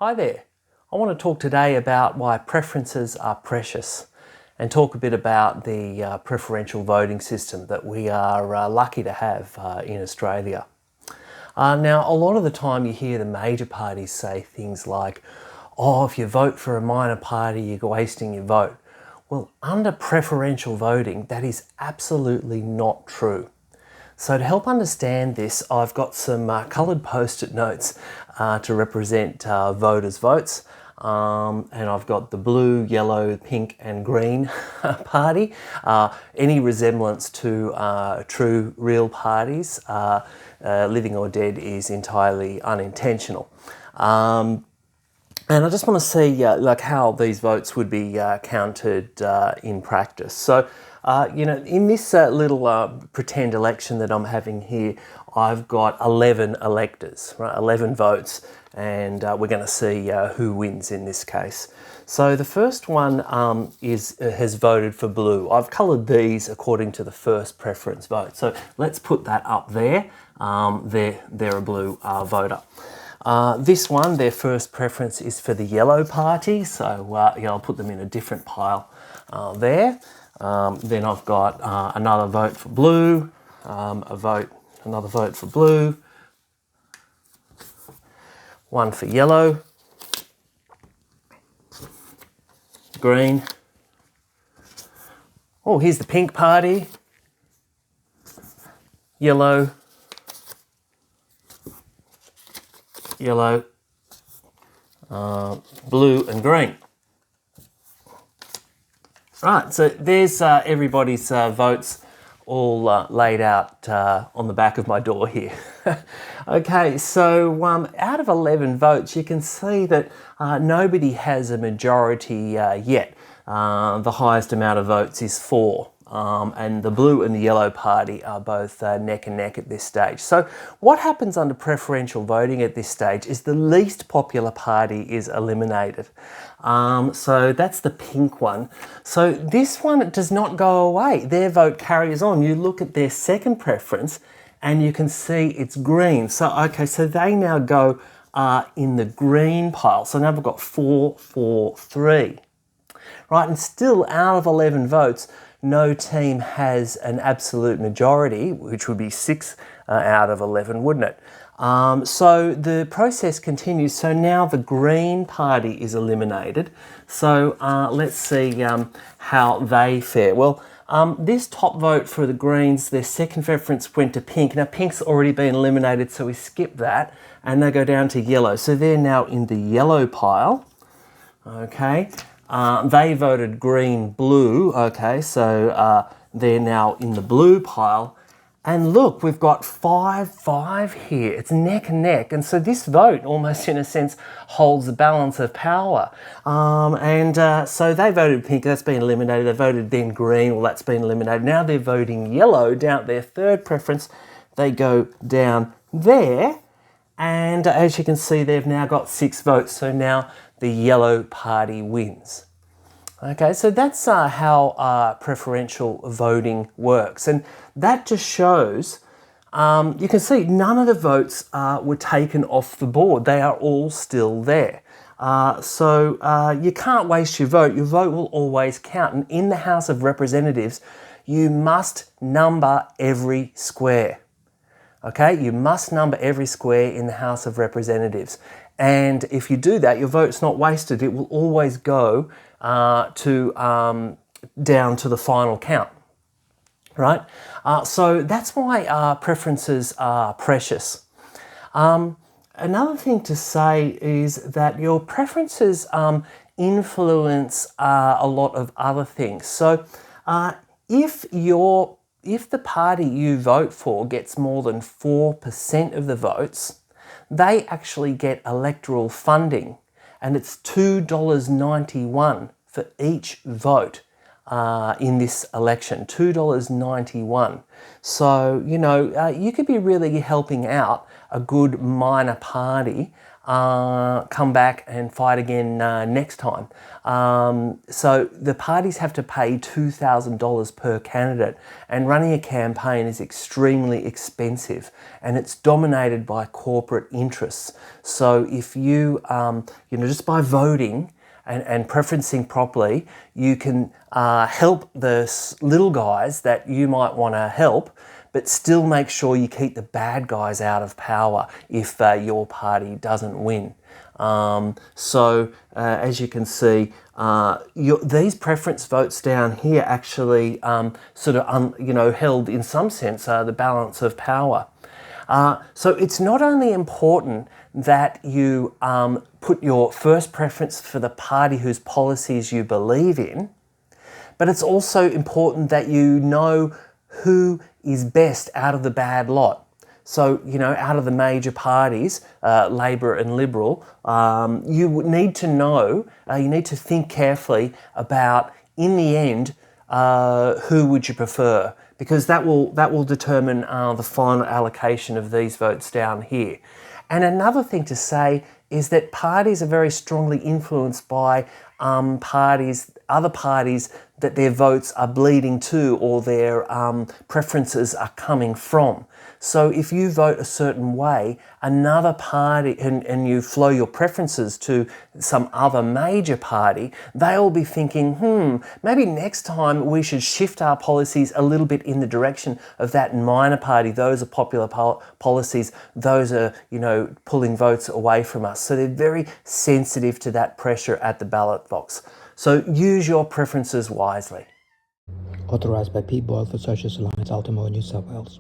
Hi there. I want to talk today about why preferences are precious and talk a bit about the preferential voting system that we are lucky to have in Australia. Now, a lot of the time you hear the major parties say things like, oh, if you vote for a minor party, you're wasting your vote. Well, under preferential voting, that is absolutely not true. So to help understand this, I've got some coloured post-it notes to represent voters' votes. And I've got the blue, yellow, pink and green party. Any resemblance to true, real parties, living or dead, is entirely unintentional. And I just want to see like how these votes would be counted in practice. So, in this little pretend election that I'm having here, I've got 11 electors, right? 11 votes, and we're going to see who wins in this case. So the first one has voted for blue. I've coloured these according to the first preference vote. So let's put that up there. They're a blue voter. This one, their first preference is for the yellow party, so I'll put them in a different pile there. Then I've got another vote for blue, another vote for blue, one for yellow, green. Oh, here's the pink party, yellow, blue and green. Right, so there's everybody's votes all laid out on the back of my door here. Okay, so out of 11 votes, you can see that nobody has a majority yet. The highest amount of votes is 4. And the blue and the yellow party are both neck and neck at this stage. So what happens under preferential voting at this stage is the least popular party is eliminated. So that's the pink one. So this one does not go away. Their vote carries on. You look at their second preference and you can see it's green. So, okay, so they now go in the green pile. So now we've got 4, 4, 3. Right, and still out of 11 votes, no team has an absolute majority, which would be 6 out of 11, wouldn't it? So the process continues. So now the Green Party is eliminated. So let's see how they fare. Well, this top vote for the Greens, their second preference went to pink. Now pink's already been eliminated, so we skip that, and they go down to yellow. So they're now in the yellow pile. Okay. They voted green, blue, okay, so they're now in the blue pile. And look, we've got 5-5 here. It's neck and neck. And so this vote almost in a sense holds the balance of power. So they voted pink, that's been eliminated. They voted then green, well, that's been eliminated. Now they're voting yellow down at their third preference. They go down there. And as you can see, they've now got 6 votes. So now the yellow party wins. Okay, so that's how preferential voting works. And that just shows, you can see none of the votes were taken off the board. They are all still there. So you can't waste your vote. Your vote will always count. And in the House of Representatives, you must number every square. Okay, you must number every square in the House of Representatives. And if you do that, your vote's not wasted. It will always go down to the final count, right? So that's why preferences are precious. Another thing to say is that your preferences influence a lot of other things. So if the party you vote for gets more than 4% of the votes, they actually get electoral funding, and it's $2.91 for each vote in this election, $2.91. So, you could be really helping out a good minor party come back and fight again next time. So the parties have to pay $2,000 per candidate, and running a campaign is extremely expensive, and it's dominated by corporate interests. So if you, just by voting and preferencing properly, you can help the little guys that you might want to help, but still make sure you keep the bad guys out of power if your party doesn't win. As you can see, these preference votes down here actually held in some sense the balance of power. So it's not only important that you put your first preference for the party whose policies you believe in, but it's also important that you know who is best out of the bad lot. So, out of the major parties, Labor and Liberal, you need to know, you need to think carefully about, in the end, who would you prefer? Because that will determine the final allocation of these votes down here. And another thing to say is that parties are very strongly influenced by other parties that their votes are bleeding to, or their preferences are coming from. So if you vote a certain way, another party, and you flow your preferences to some other major party, they'll be thinking, maybe next time we should shift our policies a little bit in the direction of that minor party. Those are popular policies. Those are, pulling votes away from us. So they're very sensitive to that pressure at the ballot box. So use your preferences wisely. Authorised by P. Boyle for Socialist Alliance, Ultimo, New South Wales.